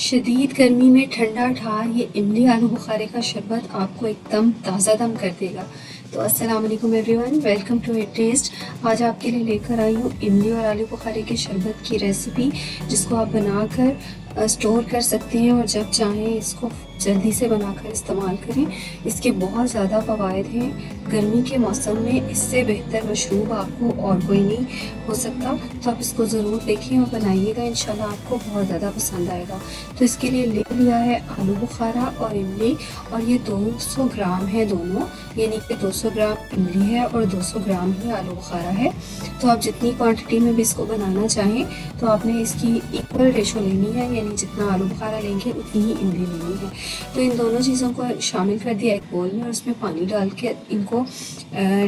शदीद गर्मी में ठंडा ठा ये इमली आलू बुखारे का शरबत आपको एकदम ताज़ा दम कर देगा। तो अस्सलाम वालेकुम everyone, welcome to it test. आज आपके लिए लेकर आई हूँ इमली और आलू बुखारे के शरबत की रेसिपी, जिसको आप बनाकर स्टोर कर सकते हैं और जब चाहें इसको जल्दी से बनाकर इस्तेमाल करें। इसके बहुत ज़्यादा फ़वाइद हैं। गर्मी के मौसम में इससे बेहतर मशरूब आपको और कोई नहीं हो सकता। तो आप इसको ज़रूर देखें और बनाइएगा, इंशाल्लाह आपको बहुत ज़्यादा पसंद आएगा। तो इसके लिए ले लिया है आलू बुखारा और इमली, और ये 200 ग्राम है दोनों, यानी कि 200 ग्राम इमली है और 200 ग्राम ही आलू बुखारा है। तो आप जितनी क्वांटिटी में भी इसको बनाना चाहें तो आपने इसकी इक्वल रेशो लेनी है, यानी जितना आलू बुखारा लेंगे उतनी ही इमली लेनी है। तो इन दोनों चीज़ों को शामिल कर दिया एक बोल में और उसमें पानी डाल के इनको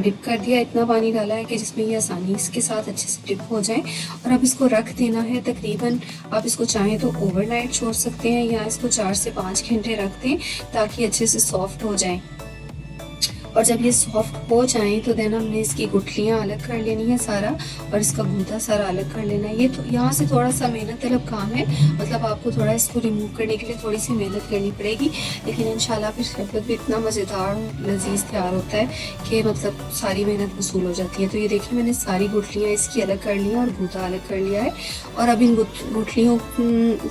डिप कर दिया। इतना पानी डाला है कि जिसमें ये आसानी इसके साथ अच्छे से डिप हो जाए। और अब इसको रख देना है तकरीबन, आप इसको चाहें तो ओवरनाइट छोड़ सकते हैं या इसको 4 से 5 घंटे रख दें ताकि अच्छे से सॉफ्ट हो जाए। और जब ये सॉफ्ट हो जाए तो देन हमने इसकी गुठलियाँ अलग कर लेनी है सारा, और इसका गूदा सारा अलग कर लेना है। ये तो यहाँ से थोड़ा सा मेहनत तलब काम है, मतलब आपको थोड़ा इसको रिमूव करने के लिए थोड़ी सी मेहनत करनी पड़ेगी, लेकिन इंशाल्लाह फिर शरबत भी इतना मज़ेदार लजीज तैयार होता है कि मतलब सारी मेहनत वसूल हो जाती है। तो ये देखिए मैंने सारी गुठलियाँ इसकी अलग कर ली हैं और गूदा अलग कर लिया है। और अब इन गुठलियों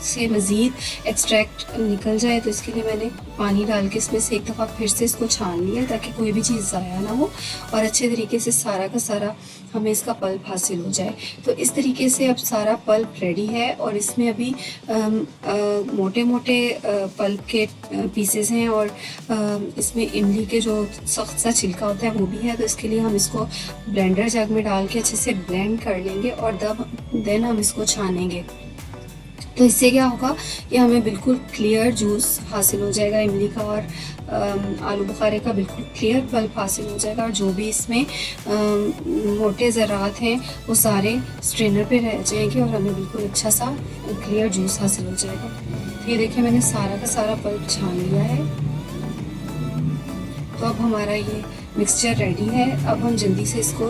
से मज़ीद एक्सट्रैक्ट निकल जाए तो इसके लिए मैंने पानी डाल के इसमें से एक दफ़ा फिर से इसको छान लिया ताकि कोई भी चीज़ ज़ाया ना हो और अच्छे तरीके से सारा का सारा हमें इसका पल्प हासिल हो जाए। तो इस तरीके से अब सारा पल्प रेडी है और इसमें अभी मोटे मोटे पल्प के पीसेस हैं और इसमें इमली के जो सख्त सा छिलका होता है वो भी है। तो इसके लिए हम इसको ब्लेंडर जग में डाल के अच्छे से ब्लेंड कर लेंगे और देन हम इसको छानेंगे। तो इससे क्या होगा कि हमें बिल्कुल क्लियर जूस हासिल हो जाएगा इमली का और आलू बुखारे का बिल्कुल क्लियर पल्प हासिल हो जाएगा, और जो भी इसमें मोटे ज़रात हैं वो सारे स्ट्रेनर पे रह जाएंगे और हमें बिल्कुल अच्छा सा क्लियर जूस हासिल हो जाएगा। तो ये देखिए मैंने सारा का सारा पल्प छान लिया है। तो अब हमारा ये मिक्सचर रेडी है। अब हम जल्दी से इसको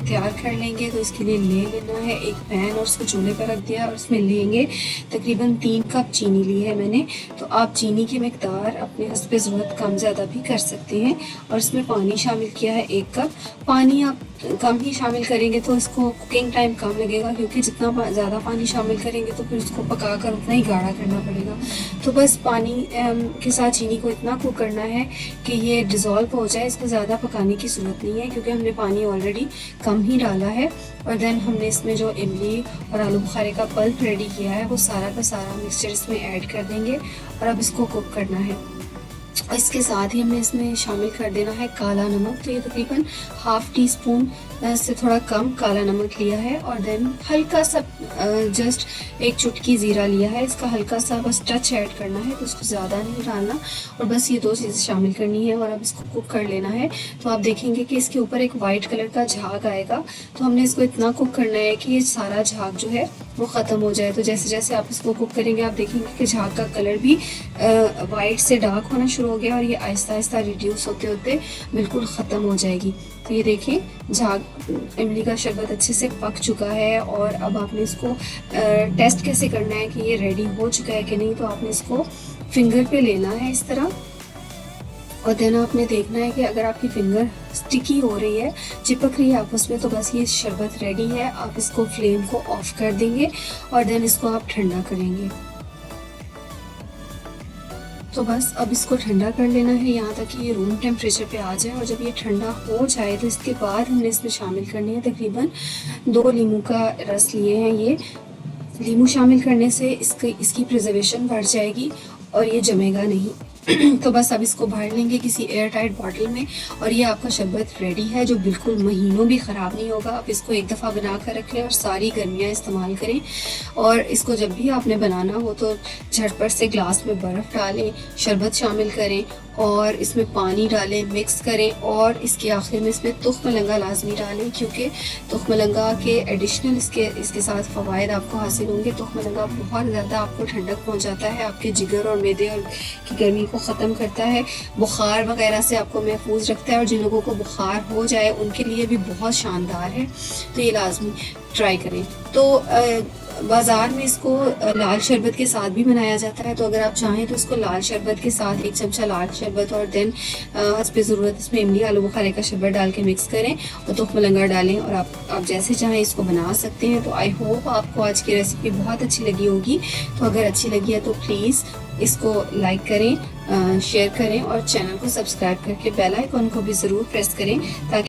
तैयार कर लेंगे। तो इसके लिए ले लेना है एक पैन और उसको चूल्हे पर रख दिया और उसमें लेंगे तकरीबन 3 कप चीनी ली है मैंने। तो आप चीनी की मिकदार अपने हस्ब ज़रूरत कम ज़्यादा भी कर सकते हैं। और इसमें पानी शामिल किया है 1 कप। पानी आप कम ही शामिल करेंगे तो इसको कुकिंग टाइम कम लगेगा, क्योंकि जितना ज़्यादा पानी शामिल करेंगे तो फिर इसको पका कर उतना ही गाढ़ा करना पड़ेगा। तो बस पानी के साथ चीनी को इतना कुक करना है कि ये डिज़ोल्व हो जाए। इसको ज़्यादा पकाने की ज़रूरत नहीं है क्योंकि हमने पानी ऑलरेडी कम ही डाला है। और देन हमने इसमें जो इमली और आलू बुखारे का पल्प रेडी किया है वो सारा का सारा मिक्सचर इसमें ऐड कर देंगे और अब इसको कुक करना है। इसके साथ ही हमने इसमें शामिल कर देना है काला नमक। तो ये तकरीबन ½ टीस्पून से थोड़ा कम काला नमक लिया है और देन हल्का सा जस्ट एक चुटकी ज़ीरा लिया है। इसका हल्का सा बस टच ऐड करना है, तो इसको ज़्यादा नहीं डालना, और बस ये 2 चीज़ें शामिल करनी है और अब इसको कुक कर लेना है। तो आप देखेंगे कि इसके ऊपर एक वाइट कलर का झाग आएगा। तो हमने इसको इतना कुक करना है कि ये सारा झाग जो है वो ख़त्म हो जाए। तो जैसे जैसे आप इसको कुक करेंगे आप देखेंगे कि झाग का कलर भी वाइट से डार्क होना शुरू हो गया और ये आहिस्ता आहिस्ता रिड्यूस होते होते बिल्कुल ख़त्म हो जाएगी। तो ये देखें झाग इमली का शरबत अच्छे से पक चुका है। और अब आपने इसको टेस्ट कैसे करना है कि ये रेडी हो चुका है कि नहीं। तो आपने इसको फिंगर पे लेना है इस तरह, और देन आपने देखना है कि अगर आपकी फिंगर स्टिकी हो रही है, चिपक रही है आपस में, तो बस ये शरबत रेडी है। आप इसको फ्लेम को ऑफ कर देंगे और देन इसको आप ठंडा करेंगे। तो बस अब इसको ठंडा कर लेना है यहाँ तक कि ये रूम टेम्परेचर पे आ जाए। और जब ये ठंडा हो जाए तो इसके बाद हमने इसमें शामिल करनी है तकरीबन 2 नींबू का रस लिए हैं। ये नींबू शामिल करने से इसकी प्रिजर्वेशन बढ़ जाएगी और ये जमेगा नहीं। तो बस अब इसको भर लेंगे किसी एयर टाइट बॉटल में और ये आपका शरबत रेडी है जो बिल्कुल महीनों भी ख़राब नहीं होगा। आप इसको एक दफ़ा बना कर रख लें और सारी गर्मियाँ इस्तेमाल करें। और इसको जब भी आपने बनाना हो तो झटपट से ग्लास में बर्फ़ डालें, शरबत शामिल करें और इसमें पानी डालें, मिक्स करें और इसके आखिर में इसमें तुख्म लंगा लाजमी डालें, क्योंकि तुख्म लंगा के एडिशनल इसके साथ फ़वाइद आपको हासिल होंगे। तुख्म लंगा बहुत ज़्यादा आपको ठंडक पहुंचाता है, आपके जिगर और मैदे और की गर्मी को ख़त्म करता है, बुखार वगैरह से आपको महफूज रखता है, और जिन लोगों को बुखार हो जाए उनके लिए भी बहुत शानदार है। तो ये लाजमी ट्राई करें। तो बाज़ार में इसको लाल शरबत के साथ भी बनाया जाता है, तो अगर आप चाहें तो इसको लाल शरबत के साथ 1 चमचा लाल शरबत और देन हस्बे ज़रूरत इसमें इमली आलू बुखारे का शरबत डाल के मिक्स करें और तुख मलंगा डालें और आप जैसे चाहें इसको बना सकते हैं। तो आई होप आपको आज की रेसिपी बहुत अच्छी लगी होगी। तो अगर अच्छी लगी है तो प्लीज़ इसको लाइक करें, शेयर करें और चैनल को सब्सक्राइब करके बेल आइकन को भी ज़रूर प्रेस करें ताकि